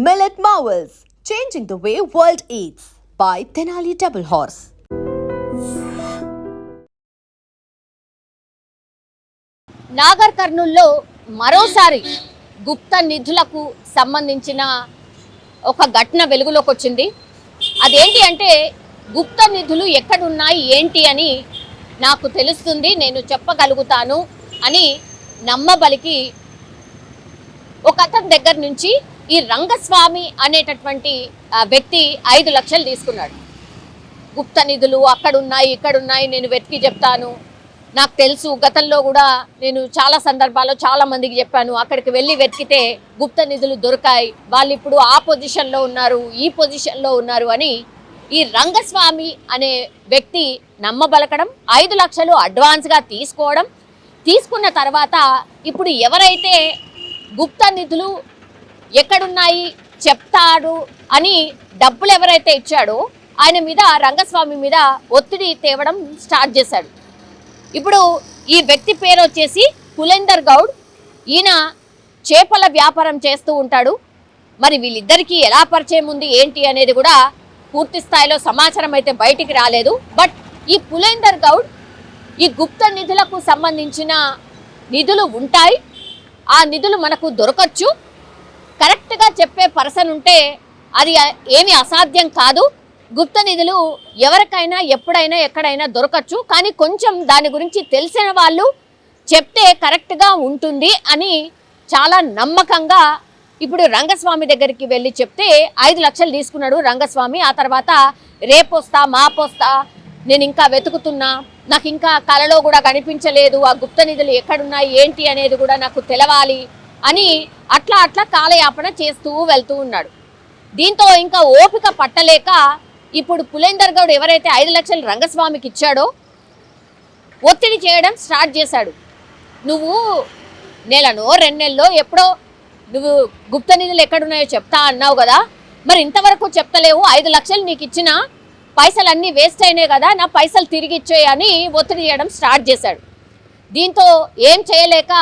Millet Marvels, changing the way world eats by Tenali Double Horse. Nagar కర్నూల్లో మరోసారి గుప్త నిధులకు సంబంధించిన ఒక ఘటన వెలుగులోకి వచ్చింది. అదేంటి అంటే గుప్త నిధులు ఎక్కడున్నాయి ఏంటి అని నాకు తెలుస్తుంది, నేను చెప్పగలుగుతాను అని నమ్మబలికి ఒక అతని దగ్గర నుంచి ఈ రంగస్వామి అనేటటువంటి వ్యక్తి 5 లక్షలు తీసుకున్నాడు. గుప్త నిధులు అక్కడున్నాయి ఇక్కడున్నాయి, నేను వెతికి చెప్తాను, నాకు తెలుసు, గతంలో కూడా నేను చాలా సందర్భాల్లో చాలా మందికి చెప్పాను, అక్కడికి వెళ్ళి వెతికితే గుప్త నిధులు దొరికాయి, వాళ్ళు ఇప్పుడు ఆ పొజిషన్లో ఉన్నారు ఈ పొజిషన్లో ఉన్నారు అని ఈ రంగస్వామి అనే వ్యక్తి నమ్మబలకడం, 5 లక్షలు అడ్వాన్స్గా తీసుకోవడం, తీసుకున్న తర్వాత ఇప్పుడు ఎవరైతే గుప్త నిధులు ఎక్కడున్నాయి చెప్తాడు అని డబ్బులు ఎవరైతే ఇచ్చాడో ఆయన మీద, రంగస్వామి మీద ఒత్తిడి తేవడం స్టార్ట్ చేశాడు. ఇప్పుడు ఈ వ్యక్తి పేరు వచ్చేసి పులేందర్ గౌడ్. ఈయన చేపల వ్యాపారం చేస్తూ ఉంటాడు. మరి వీళ్ళిద్దరికీ ఎలా పరిచయం ఉంది ఏంటి అనేది కూడా పూర్తి స్థాయిలో సమాచారం అయితే బయటికి రాలేదు. బట్ ఈ పులేందర్ గౌడ్ ఈ గుప్త నిధులకు సంబంధించిన నిధులు ఉంటాయి, ఆ నిధులు మనకు దొరకచ్చు, కరెక్ట్గా చెప్పే పర్సన్ ఉంటే అది ఏమీ అసాధ్యం కాదు, గుప్త నిధులు ఎవరికైనా ఎప్పుడైనా ఎక్కడైనా దొరకచ్చు, కానీ కొంచెం దాని గురించి తెలిసిన వాళ్ళు చెప్తే కరెక్ట్గా ఉంటుంది అని చాలా నమ్మకంగా ఇప్పుడు రంగస్వామి దగ్గరికి వెళ్ళి చెప్తే 5 లక్షలు తీసుకున్నాడు రంగస్వామి. ఆ తర్వాత రేపొస్తా మాపొస్తా, నేను ఇంకా వెతుకుతున్నా, నాకు ఇంకా కలలో కూడా కనిపించలేదు, ఆ గుప్త నిధులు ఎక్కడున్నాయి ఏంటి అనేది కూడా నాకు తెలవాలి అని అట్లా కాలయాపన చేస్తూ వెళ్తూ ఉన్నాడు. దీంతో ఇంకా ఓపిక పట్టలేక ఇప్పుడు పులేందర్ గౌడ్ ఎవరైతే 5 లక్షలు రంగస్వామికి ఇచ్చాడో ఒత్తిడి చేయడం స్టార్ట్ చేశాడు. నువ్వు నెలనో 2 నెలల్లో ఎప్పుడో నువ్వు గుప్త నిధులు ఎక్కడున్నాయో చెప్తా అన్నావు కదా, మరి ఇంతవరకు చెప్తలేవు, 5 లక్షలు నీకు ఇచ్చిన పైసలన్నీ వేస్ట్ అయినాయి కదా, నా పైసలు తిరిగి ఇచ్చేయని ఒత్తిడి చేయడం స్టార్ట్ చేశాడు. దీంతో ఏం చేయలేక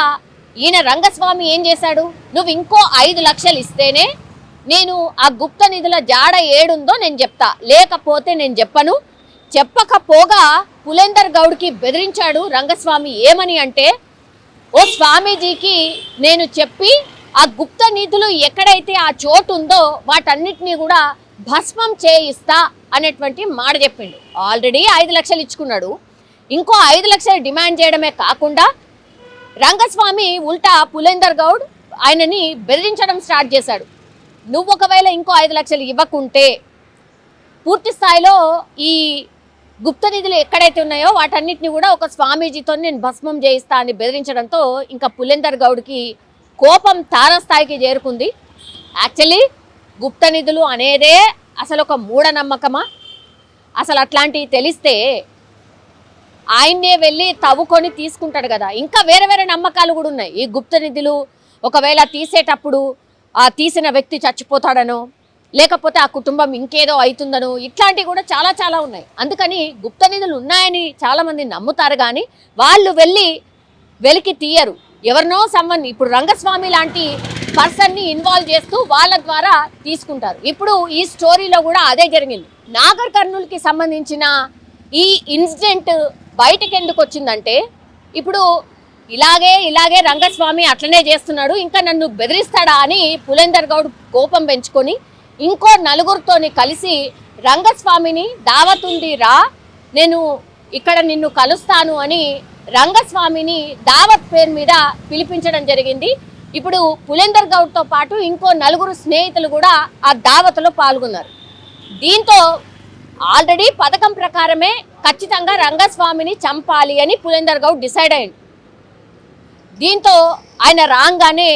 ఈయన రంగస్వామి ఏం చేశాడు, నువ్వు ఇంకో 5 లక్షలు ఇస్తేనే నేను ఆ గుప్త నిధుల జాడ ఏడుందో నేను చెప్తా, లేకపోతే నేను చెప్పను. చెప్పకపోగా పులేందర్ గౌడ్కి బెదిరించాడు రంగస్వామి. ఏమని అంటే, ఓ స్వామీజీకి నేను చెప్పి ఆ గుప్త నిధులు ఎక్కడైతే ఆ చోటు ఉందో వాటన్నిటినీ కూడా భస్మం చేయిస్తా అనేటువంటి మాట చెప్పిండు. ఆల్రెడీ 5 లక్షలు ఇచ్చుకున్నాడు, ఇంకో 5 లక్షలు డిమాండ్ చేయడమే కాకుండా రంగస్వామి ఉల్టా పులేందర్ గౌడ్ ఆయనని బెదిరించడం స్టార్ట్ చేశాడు. నువ్వు ఒకవేళ ఇంకో 5 లక్షలు ఇవ్వకుంటే పూర్తి స్థాయిలో ఈ గుప్త నిధులు ఎక్కడైతే ఉన్నాయో వాటన్నిటిని కూడా ఒక స్వామీజీతో నేను భస్మం చేయిస్తా అని బెదిరించడంతో ఇంకా పులేందర్ గౌడ్కి కోపం తారస్థాయికి చేరుకుంది. యాక్చువల్లీ గుప్త నిధులు అనేదే అసలు ఒక మూఢనమ్మకమా? అసలు అట్లాంటివి తెలిస్తే ఆయన్నే వెళ్ళి తవ్వుకొని తీసుకుంటాడు కదా. ఇంకా వేరే నమ్మకాలు కూడా ఉన్నాయి. ఈ గుప్త నిధులు ఒకవేళ తీసేటప్పుడు ఆ తీసిన వ్యక్తి చచ్చిపోతాడనో, లేకపోతే ఆ కుటుంబం ఇంకేదో అవుతుందనో, ఇట్లాంటివి కూడా చాలా ఉన్నాయి. అందుకని గుప్త నిధులు ఉన్నాయని చాలామంది నమ్ముతారు, కానీ వాళ్ళు వెళ్ళి వెలికి తీయరు. ఎవరినో ఇప్పుడు రంగస్వామి లాంటి పర్సన్ని ఇన్వాల్వ్ చేస్తూ వాళ్ళ ద్వారా తీసుకుంటారు. ఇప్పుడు ఈ స్టోరీలో కూడా అదే జరిగింది. నాగర్ కర్నూలుకి సంబంధించిన ఈ ఇన్సిడెంట్ బయటకు ఎందుకు వచ్చిందంటే, ఇప్పుడు ఇలాగే రంగస్వామి అట్లనే చేస్తున్నాడు, ఇంకా నన్ను బెదిరిస్తాడా అని పులేందర్ గౌడ్ కోపం పెంచుకొని ఇంకో 4గురితోని కలిసి రంగస్వామిని దావతుంది రా, నేను ఇక్కడ నిన్ను కలుస్తాను అని రంగస్వామిని దావత్ పేరు మీద పిలిపించడం జరిగింది. ఇప్పుడు పులేందర్ గౌడ్తో పాటు ఇంకో 4 స్నేహితులు కూడా ఆ దావత్లో పాల్గొన్నారు. దీంతో ఆల్రెడీ పథకం ప్రకారమే ఖచ్చితంగా రంగస్వామిని చంపాలి అని పులేందర్ గౌడ్ డిసైడ్ అయ్యింది. దీంతో ఆయన రాగానే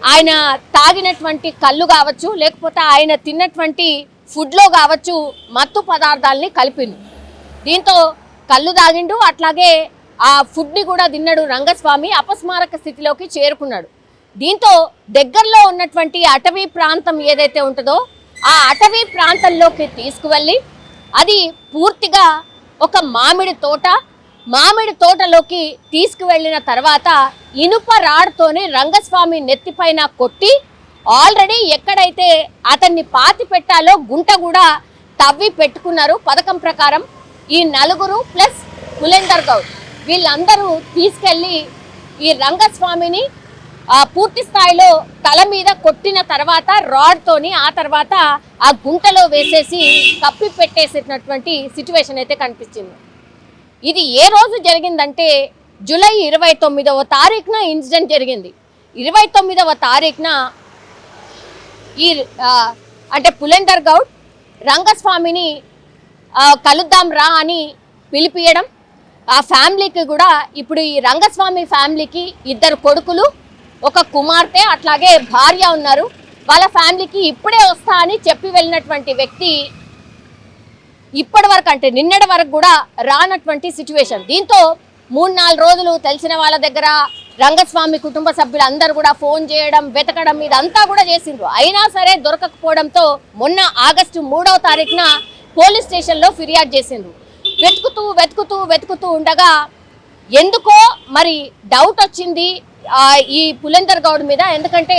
ఆయన తాగినటువంటి కళ్ళు కావచ్చు, లేకపోతే ఆయన తిన్నటువంటి ఫుడ్లో కావచ్చు, మత్తు పదార్థాలని కలిపిండు. దీంతో కళ్ళు తాగిండు, అట్లాగే ఆ ఫుడ్ని కూడా తిన్నాడు రంగస్వామి. అపస్మారక స్థితిలోకి చేరుకున్నాడు. దీంతో దగ్గరలో ఉన్నటువంటి అటవీ ప్రాంతం ఏదైతే ఉంటుందో ఆ అటవీ ప్రాంతంలోకి తీసుకువెళ్ళి అది పూర్తిగా ఒక మామిడి తోటలోకి తీసుకువెళ్ళిన తర్వాత ఇనుప రాడ్తోనే రంగస్వామి నెత్తిపైన కొట్టి ఆల్రెడీ ఎక్కడైతే అతన్ని పాతి పెట్టాలో గుంట కూడా తవ్వి పెట్టుకున్నారు పథకం ప్రకారం. ఈ నలుగురు ప్లస్ పులేందర్ గౌడ్ వీళ్ళందరూ తీసుకెళ్లి ఈ రంగస్వామిని పూర్తి స్థాయిలో తల మీద కొట్టిన తర్వాత రాడ్తోని ఆ తర్వాత ఆ గుంటలో వేసేసి కప్పి పెట్టేసినటువంటి సిచ్యువేషన్ అయితే కనిపించింది. ఇది ఏ రోజు జరిగిందంటే జూలై 29వ తారీఖున ఇన్సిడెంట్ జరిగింది. 29వ తారీఖున ఈ అంటే పులేందర్ గౌడ్ రంగస్వామిని కలుద్దాం రా అని పిలిపియడం, ఆ ఫ్యామిలీకి కూడా ఇప్పుడు ఈ రంగస్వామి ఫ్యామిలీకి 2 కొడుకులు, 1 కుమార్తె అట్లాగే భార్య ఉన్నారు. వాళ్ళ ఫ్యామిలీకి ఇప్పుడే వస్తా అని చెప్పి వెళ్ళినటువంటి వ్యక్తి ఇప్పటి వరకు అంటే నిన్నటి వరకు కూడా రానటువంటి సిచ్యువేషన్. దీంతో 3-4 రోజులు తెలిసిన వాళ్ళ దగ్గర రంగస్వామి కుటుంబ సభ్యులందరూ కూడా ఫోన్ చేయడం, వెతకడం ఇదంతా కూడా చేసిండ్రు. అయినా సరే దొరకకపోవడంతో మొన్న ఆగస్టు 3వ తారీఖున పోలీస్ స్టేషన్లో ఫిర్యాదు చేసిండ్రు. వెతుకుతూ ఉండగా ఎందుకో మరి డౌట్ వచ్చింది ఈ పులేందర్ గౌడ్ మీద. ఎందుకంటే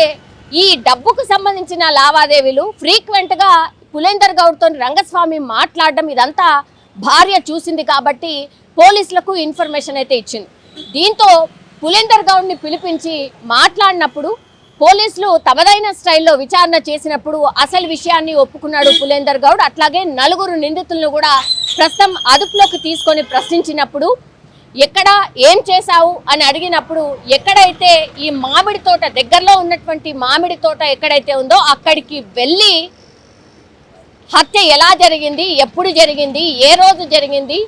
ఈ డబ్బుకు సంబంధించిన లావాదేవీలు ఫ్రీక్వెంట్గా పులేందర్ గౌడ్తో రంగస్వామి మాట్లాడడం ఇదంతా భార్య చూసింది కాబట్టి పోలీసులకు ఇన్ఫర్మేషన్ అయితే ఇచ్చింది. దీంతో పులేందర్ గౌడ్ని పిలిపించి మాట్లాడినప్పుడు పోలీసులు తమదైన స్టైల్లో విచారణ చేసినప్పుడు అసలు విషయాన్ని ఒప్పుకున్నాడు పులేందర్ గౌడ్. అట్లాగే 4 నిందితులను కూడా ప్రస్తుతం అదుపులోకి తీసుకొని ప్రశ్నించినప్పుడు ఎక్కడ ఏం చేశావు అని అడిగినప్పుడు ఎక్కడైతే ఈ మామిడి తోట దగ్గరలో ఉన్నటువంటి మామిడి తోట ఎక్కడైతే ఉందో అక్కడికి వెళ్ళి హత్య ఎలా జరిగింది, ఎప్పుడు జరిగింది, ఏ రోజు జరిగింది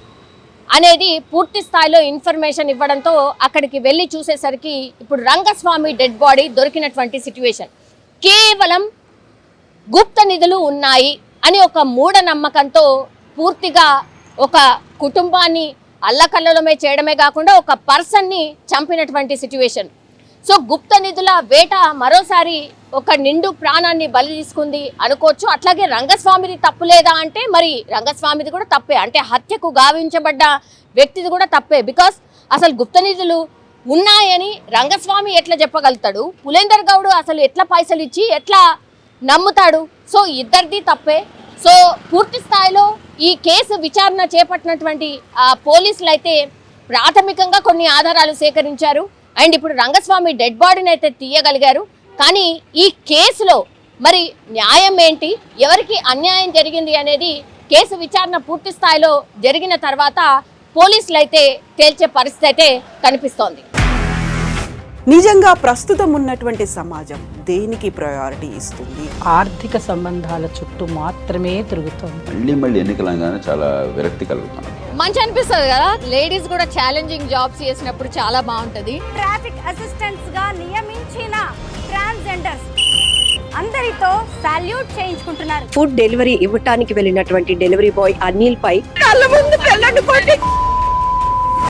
అనేది పూర్తి స్థాయిలో ఇన్ఫర్మేషన్ ఇవ్వడంతో అక్కడికి వెళ్ళి చూసేసరికి ఇప్పుడు రంగస్వామి డెడ్ బాడీ దొరికినటువంటి సిచ్యువేషన్. కేవలం గుప్త నిధులు ఉన్నాయి అని ఒక మూఢనమ్మకంతో పూర్తిగా ఒక కుటుంబాన్ని అల్లకల్లోలమే చేయడమే కాకుండా ఒక పర్సన్ని చంపినటువంటి సిచ్యువేషన్. సో గుప్త నిధుల వేట మరోసారి ఒక నిండు ప్రాణాన్ని బలి తీసుకుంది అనుకోవచ్చు. అట్లాగే రంగస్వామిది తప్పు లేదా అంటే మరి రంగస్వామిది కూడా తప్పే, అంటే హత్యకు గావించబడ్డ వ్యక్తిది కూడా తప్పే. బికాస్ అసలు గుప్త నిధులు ఉన్నాయని రంగస్వామి ఎట్లా చెప్పగలుగుతాడు, పులేందర్ గౌడ్ అసలు ఎట్లా పైసలు ఇచ్చి ఎట్లా నమ్ముతాడు? సో ఇద్దరిది తప్పే. సో పూర్తి స్థాయిలో ఈ కేసు విచారణ చేపట్టినటువంటి పోలీసులు అయితే ప్రాథమికంగా కొన్ని ఆధారాలు సేకరించారు అండ్ ఇప్పుడు రంగస్వామి డెడ్ బాడీని అయితే తీయగలిగారు. కానీ ఈ కేసులో మరి న్యాయం ఏంటి, ఎవరికి అన్యాయం జరిగింది అనేది కేసు విచారణ పూర్తి స్థాయిలో జరిగిన తర్వాత పోలీసులు అయితే తేల్చే పరిస్థితి అయితే కనిపిస్తోంది. నిజంగా ప్రస్తుతం ఉన్నటువంటి సమాజం దేనికి ప్రయారిటీ ఇస్తుంది? ఆర్థిక సంబంధాల చుట్టూ మాత్రమే తిరుగుతుంది. మళ్ళీ ఎన్నికలంగానే చాలా విరక్తి కలుగుతాను. మంచి అనిపిస్తుంది కదా, లేడీస్ కూడా ఛాలెంజింగ్ జాబ్స్ చేసినప్పుడు చాలా బాగుంటది. ట్రాఫిక్ అసిస్టెంట్స్ గా నియమించిన ట్రాన్స్జెండర్స్ అందరితో సాల్యూట్ చేయించుకుంటున్నారు. ఫుడ్ డెలివరీ ఇవ్వటానికి వెళ్ళినటువంటి డెలివరీ బాయ్ అనిల్ పై కళ్ళ ముందు